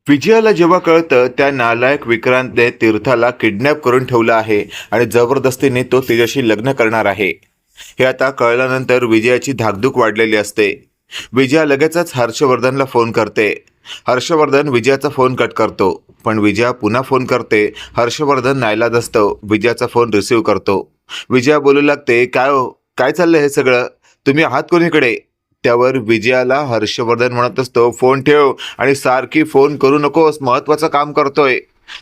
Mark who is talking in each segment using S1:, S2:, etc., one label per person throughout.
S1: विजयाला जेव्हा कळतं त्या नालायक विक्रांतने तीर्थाला किडनॅप करून ठेवलं आहे आणि जबरदस्तीने तो तिच्याशी लग्न करणार आहे हे आता कळल्यानंतर विजयाची धाकधूक वाढलेली असते. विजया लगेचच हर्षवर्धनला फोन करते. हर्षवर्धन विजयाचा फोन कट करतो, पण विजया पुन्हा फोन करते. हर्षवर्धन नाईलाज असतो, विजयाचा फोन रिसीव्ह करतो. विजया बोलू लागते, काय हो, काय चाललंय हे सगळं, तुम्ही आहात कोणीकडे? त्यावर विजयाला हर्षवर्धन म्हणत असतो, फोन ठेव आणि सारखी फोन करू नकोस, महत्वाचं काम करतोय.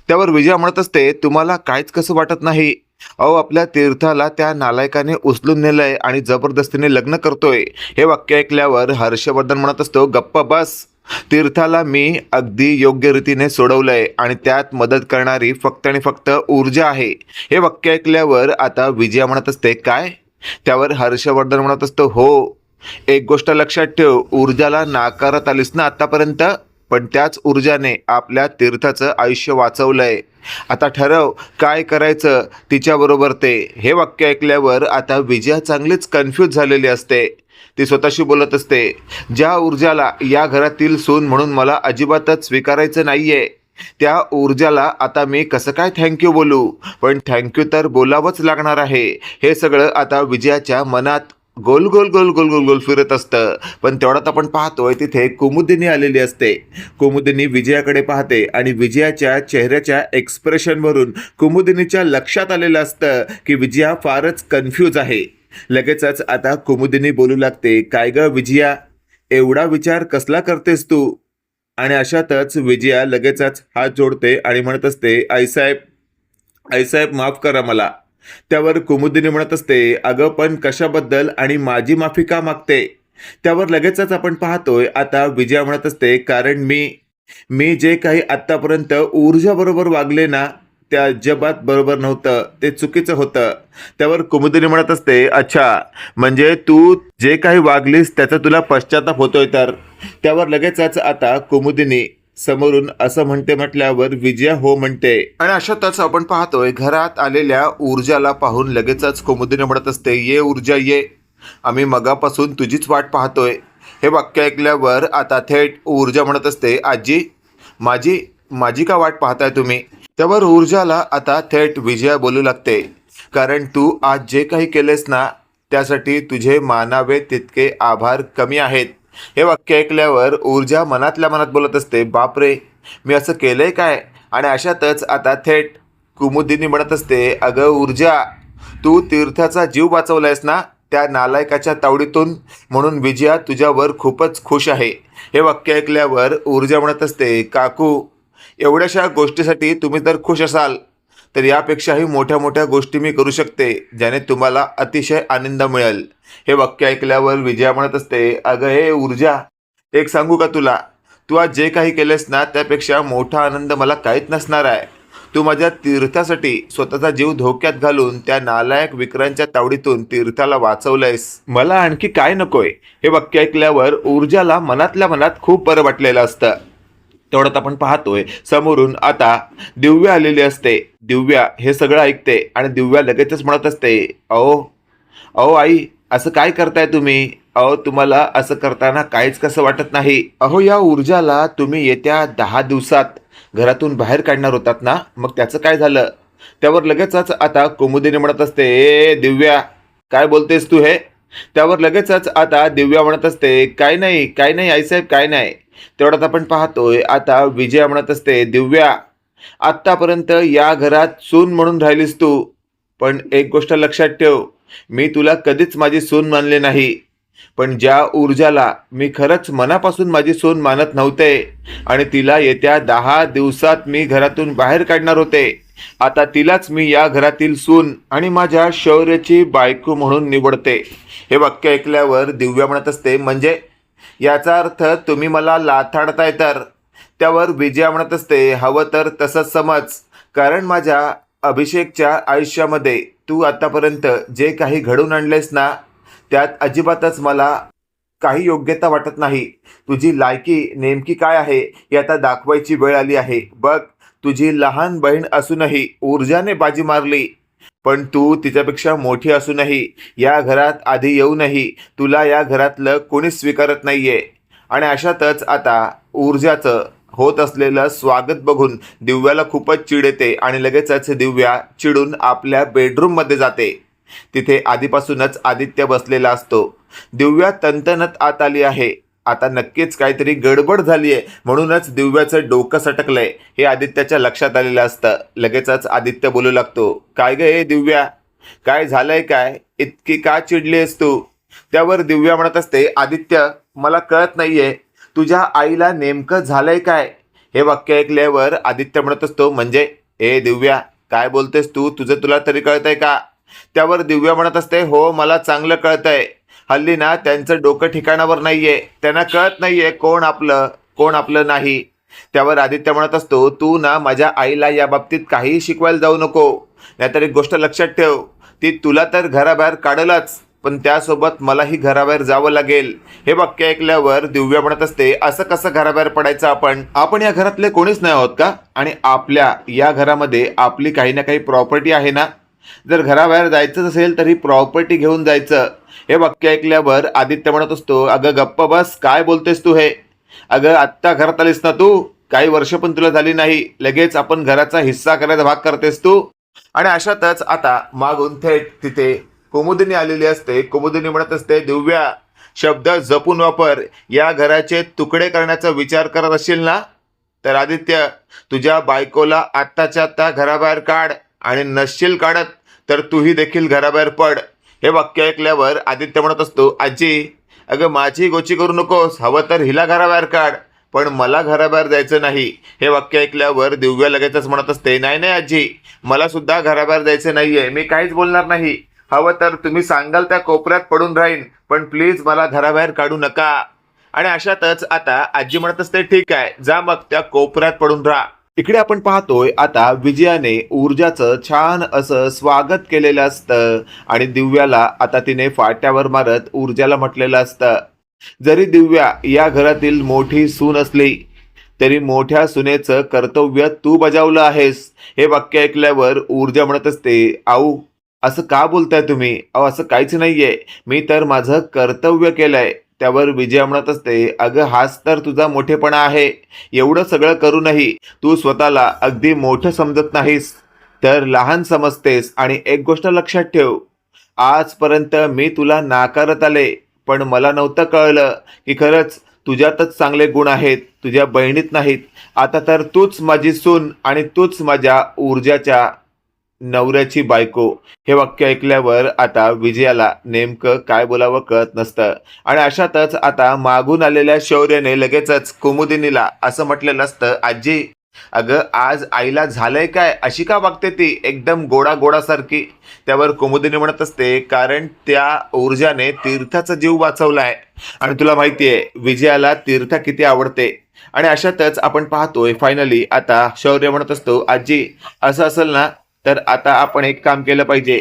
S1: त्यावर विजया म्हणत असते, तुम्हाला काहीच कसं वाटत नाही? अहो, आपल्या तीर्थाला त्या नालायकाने उचलून नेलंय आणि जबरदस्तीने लग्न करतोय. हे वाक्य ऐकल्यावर हर्षवर्धन म्हणत असतो, गप्पा बस. तीर्थाला मी अगदी योग्य रीतीने सोडवलंय आणि त्यात मदत करणारी फक्त आणि फक्त ऊर्जा आहे. हे वाक्य ऐकल्यावर आता विजया म्हणत असते, काय? त्यावर हर्षवर्धन म्हणत असतो, हो, एक गोष्ट लक्षात ठेव, ऊर्जाला नाकारत आलीस ना आतापर्यंत, पण त्याच ऊर्जाने आपल्या तीर्थाचं आयुष्य वाचवलंय. आता ठरव काय करायचं तिच्याबरोबर ते. हे वाक्य ऐकल्यावर आता विजया चांगलीच कन्फ्यूज झालेली असते. ती स्वतःशी बोलत असते, ज्या ऊर्जाला या घरातील सून म्हणून मला अजिबातच स्वीकारायचं नाहीये, त्या ऊर्जाला आता मी कसं काय थँक्यू बोलू? पण थँक्यू तर बोलावंच लागणार आहे. हे सगळं आता विजयाच्या मनात गोल गोल गोल गोल गोल गोल फिरत असतं. पण तेवढ्यात आपण पाहतोय तिथे कुमुदिनी आलेली असते. कुमुदिनी विजयाकडे पाहते आणि विजयाच्या चेहऱ्याच्या एक्सप्रेशनवरून कुमुदिनीच्या लक्षात आलेलं असतं की विजया फारच कन्फ्यूज आहे. लगेचच आता कुमुदिनी बोलू लागते, काय ग विजया, एवढा विचार कसला करतेस तू? आणि अशातच विजया लगेचच हात जोडते आणि म्हणत असते, आईसाहेब, आईसाहेब माफ करा मला. त्यावर कुमुदिनी म्हणत असते, अगं पण कशाबद्दल आणि माझी माफी का मागते? त्यावर लगेचच आपण पाहतोय आता विजया म्हणत असते, कारण मी मी जे काही आत्तापर्यंत ऊर्जाबरोबर वागले ना, ते अजिबात बरोबर नव्हतं, ते चुकीचं होतं. त्यावर कुमुदिनी म्हणत असते, अच्छा, म्हणजे तू जे काही वागलीस त्याचा तुला पश्चाताप होतोय तर? त्यावर लगेचच आता कुमुदिनी समोरून असं म्हणते म्हटल्यावर विजया हो म्हणते. आणि अशातच आपण पाहतोय घरात आलेल्या ऊर्जाला पाहून लगेचच कुमुदिनी म्हणत असते, ये ऊर्जा ये, आम्ही मगापासून तुझीच वाट पाहतोय. हे वाक्य ऐकल्यावर आता थेट ऊर्जा म्हणत असते, आजी, माझी माझी का वाट पाहताय तुम्ही? त्यावर ऊर्जाला आता थेट विजया बोलू लागते, कारण तू आज जे काही केलेस ना, त्यासाठी तुझे मानावे तितके आभार कमी आहेत. हे वाक्य ऐकल्यावर ऊर्जा मनातल्या मनात बोलत असते, बापरे, मी असं केलंय काय? आणि अशातच आता थेट कुमुदिनी म्हणत असते, अगं ऊर्जा, तू तीर्थाचा जीव वाचवलायस ना त्या नालायकाच्या तावडीतून, म्हणून विजया तुझ्यावर खूपच खुश आहे. हे वाक्य ऐकल्यावर ऊर्जा म्हणत असते, काकू, एवढ्याशा गोष्टीसाठी तुम्ही जर खुश असाल तर यापेक्षाही मोठ्या मोठ्या गोष्टी मी करू शकते, ज्याने तुम्हाला अतिशय आनंद मिळेल. हे वाक्य ऐकल्यावर विजया म्हणत असते, अगं हे ऊर्जा, एक सांगू का तुला, तू आज जे काही केलेस ना त्यापेक्षा मोठा आनंद मला काहीच नसणार आहे. तू माझ्या तीर्थासाठी स्वतःचा जीव धोक्यात घालून त्या नालायक विक्रांतच्या तावडीतून तीर्थाला वाचवलंयस, मला आणखी काय नकोय. हे वाक्य ऐकल्यावर ऊर्जाला मनातल्या मनात खूप बरं वाटलेलं असतं. तेवढ्यात आपण पाहतोय समोरून आता दिव्या आलेली असते. दिव्या हे सगळं ऐकते आणि दिव्या लगेचच म्हणत असते, अहो, अहो आई, असं काय करताय तुम्ही? अहो, तुम्हाला असं करताना काहीच कसं वाटत नाही? अहो, या ऊर्जाला तुम्ही येत्या 10 दिवसात घरातून बाहेर काढणार होतात ना, मग त्याचं काय झालं? त्यावर लगेचच आता कुमुदिनी म्हणत असते, ए दिव्या, काय बोलतेस तू हे? त्यावर लगेचच आता दिव्या म्हणत असते, काय नाही, काय नाही आईसाहेब, काय नाही. तेवढ्यात आपण पाहतोय आता विजया म्हणत असते, दिव्या, आत्तापर्यंत या घरात सून म्हणून राहिलीस तू, पण एक गोष्ट लक्षात ठेव, मी तुला कधीच माझी सून मानले नाही. पण ज्या ऊर्जाला मी खरंच मनापासून माझी सून मानत नव्हते आणि तिला येत्या 10 दिवसात मी घरातून बाहेर काढणार होते, आता तिलाच मी या घरातील सून आणि माझ्या शौर्याची बायको म्हणून निवडते. हे वाक्य ऐकल्यावर दिव्या म्हणत असते, म्हणजे याचा अर्थ तुम्ही मला लाथाडताय तर? त्यावर विजया म्हणत असते, हवं तर तसंच समज, कारण माझ्या अभिषेकच्या आयुष्यामध्ये तू आतापर्यंत जे काही घडवून आणलेस ना, त्यात अजिबातच मला काही योग्यता वाटत नाही. तुझी लायकी नेमकी काय आहे हे आता दाखवायची वेळ आली आहे. बघ, तुझी लहान बहीण असूनही ऊर्जाने बाजी मारली, पण तू तिच्यापेक्षा मोठी असूनही या घरात आधी येऊनही तुला या घरातलं कोणीच स्वीकारत नाहीये. आणि अशातच आता ऊर्जाचं होत असलेलं स्वागत बघून दिव्याला खूपच चिड येते आणि लगेचच दिव्या चिडून आपल्या बेडरूममध्ये जाते. तिथे आधीपासूनच आदित्य बसलेला असतो. दिव्या तनतनत आत आली आहे. आता नक्कीच काहीतरी गडबड झाली आहे, म्हणूनच दिव्याचं डोकं सटकलंय हे आदित्यच्या लक्षात आलेलं असतं. लगेचच आदित्य बोलू लागतो, काय गे दिव्या, काय झालंय, काय इतकी का चिडलीस तू? त्यावर दिव्या म्हणत असते, आदित्य मला कळत नाहीये तुझ्या आईला नेमकं झालंय काय? हे वाक्य ऐकल्यावर आदित्य म्हणत असतो, म्हणजे ए दिव्या काय बोलतेस तू, तुझं तुला तरी कळतंय का? त्यावर दिव्या म्हणत असते, हो मला चांगलं कळतंय. हल्ली ना त्यांचं डोकं ठिकाणावर नाहीये, त्यांना कळत नाहीये कोण आपलं नाही. त्यावर आदित्य म्हणत असतो, तू ना माझ्या आईला या बाबतीत काहीही शिकवायला जाऊ नको, नाहीतर एक गोष्ट लक्षात ठेव, ती तुला तर घराबाहेर काढलच, पण त्यासोबत मलाही घराबाहेर जावं लागेल. हे वाक्य ऐकल्यावर दिव्या म्हणत असते, असं कसं घराबाहेर पडायचं? आपण या घरातले कोणीच नाही आहोत का? आणि आपल्या या घरामध्ये आपली काही ना काही प्रॉपर्टी आहे ना? जर घराबाहेर जायचं असेल तरी प्रॉपर्टी घेऊन जायचं. हे वाक्य ऐकल्यावर आदित्य म्हणत असतो, अगं गप्प बस, काय बोलतेस तू हे? अगं आत्ता घरात आलीस ना तू, काही वर्ष पण तुला झाली नाही, लगेच आपण घराचा हिस्सा करायचा भाग करतेस तू. आणि अशातच आता मागून थेट तिथे कुमुदिनी आलेली असते. कुमुदिनी म्हणत असते, दिव्या शब्द जपून वापर, या घराचे तुकडे करण्याचा विचार करत असशील ना, तर आदित्य तुझ्या बायकोला आत्ताच्या आत्ता घराबाहेर काढ, आणि नसशील काढत तर तूही देखील घराबाहेर पड. हे वाक्य ऐकल्यावर आदित्य म्हणत असतो, आजी अगं माझी गोची करू नकोस, हवं तर हिला घराबाहेर काढ, पण मला घराबाहेर जायचं नाही. हे वाक्य ऐकल्यावर दिव्या लगेचच म्हणत असते, नाही नाही आजी, मला सुद्धा घराबाहेर जायचं नाहीये, मी काहीच बोलणार नाही, हवं तर तुम्ही सांगाल त्या कोपऱ्यात पडून राहीन, पण प्लीज मला घराबाहेर काढू नका. आणि अशातच आता आजी म्हणत असते, ठीक आहे, जा मग त्या कोपऱ्यात पडून राहा. इकडे आपण पाहतोय आता विजयाने ऊर्जाचं छान असं स्वागत केलेलं असतं आणि दिव्याला आता तिने फाट्यावर मारत ऊर्जाला म्हटलेलं असतं, जरी दिव्या या घरातील मोठी सून असली तरी मोठ्या सुनेचं कर्तव्य तू बजावलं आहेस. हे वाक्य ऐकल्यावर ऊर्जा म्हणत असते, आऊ असं का बोलताय तुम्ही? अहो असं काहीच नाहीये, मी तर माझं कर्तव्य केलंय. त्यावर विजया म्हणत असते, अगं हाच तर तुझा मोठेपणा आहे, एवढं सगळं करूनही तू स्वतःला अगदी मोठं समजत नाहीस, तर लहान समजतेस. आणि एक गोष्ट लक्षात ठेव, आजपर्यंत मी तुला नाकारत आले, पण मला नव्हतं कळलं की खरंच तुझ्यातच चांगले गुण आहेत, तुझ्या बहिणीत नाहीत. आता तर तूच माझी सून आणि तूच माझ्या ऊर्जाच्या नवऱ्याची बायको. हे वाक्य ऐकल्यावर आता विजयाला नेमकं काय बोलावं कळत नसतं. आणि अशातच आता मागून आलेल्या शौर्याने लगेचच कुमुदिनीला असं म्हटलेलं असतं, आजी अगं आज आईला झालंय काय, अशी का वागते ती एकदम गोडासारखी? त्यावर कुमुदिनी म्हणत असते, कारण त्या ऊर्जाने तीर्थाचा जीव वाचवलाय, आणि तुला माहितीये विजयाला तीर्थ किती आवडते. आणि अशातच आपण पाहतोय फायनली आता शौर्य म्हणत असतो, आजी असं असेल ना तर आता आपण एक काम केलं पाहिजे,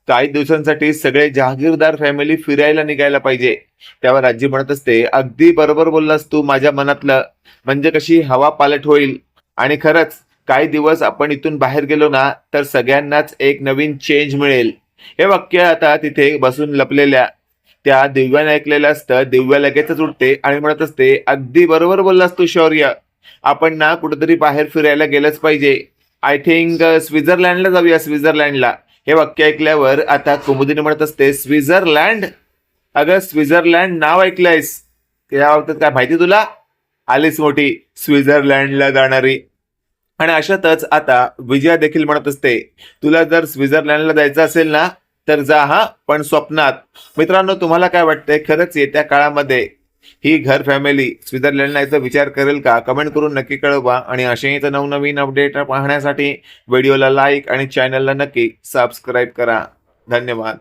S1: काही दिवसांसाठी सगळे जहागीरदार फॅमिली फिरायला निघायला पाहिजे. त्यावर आजी म्हणत असते, अगदी बरोबर बोललास तू माझ्या मनातलं, म्हणजे कशी हवा पालट होईल, आणि खरंच काही दिवस आपण इथून बाहेर गेलो ना तर सगळ्यांनाच एक नवीन चेंज मिळेल. हे वाक्य आता तिथे बसून लपलेल्या त्या दिव्याने ऐकलेलं असतं. दिव्या लगेचच उठते आणि म्हणत असते, अगदी बरोबर बोललास तू शौर्य, आपण ना कुठेतरी बाहेर फिरायला गेलंच पाहिजे, आय थिंक स्वित्झर्लंडला जाऊया, स्वित्झर्लंडला. हे वाक्य ऐकल्यावर आता कुमुदिनी म्हणत असते, स्वित्झर्लंड? अगं स्वित्झर्लंड नाव ऐकलंयस, त्या बाबतीत काय माहिती तुला? आलीच मोठी स्वित्झर्लंडला जाणारी. आणि अशातच आता विजया देखील म्हणत असते, तुला जर स्वित्झर्लंडला जायचं असेल ना तर जा हा, पण स्वप्नात. मित्रांनो तुम्हाला काय वाटतंय, खरंच येत्या काळामध्ये ही घर फॅमिली स्वित्झर्लंडला याचा विचार करेल का? कमेंट करून नक्की कळवा. आणि असेच नवनवीन अपडेट पाहण्यासाठी व्हिडिओला लाईक आणि चॅनलला नक्की सबस्क्राईब करा. धन्यवाद.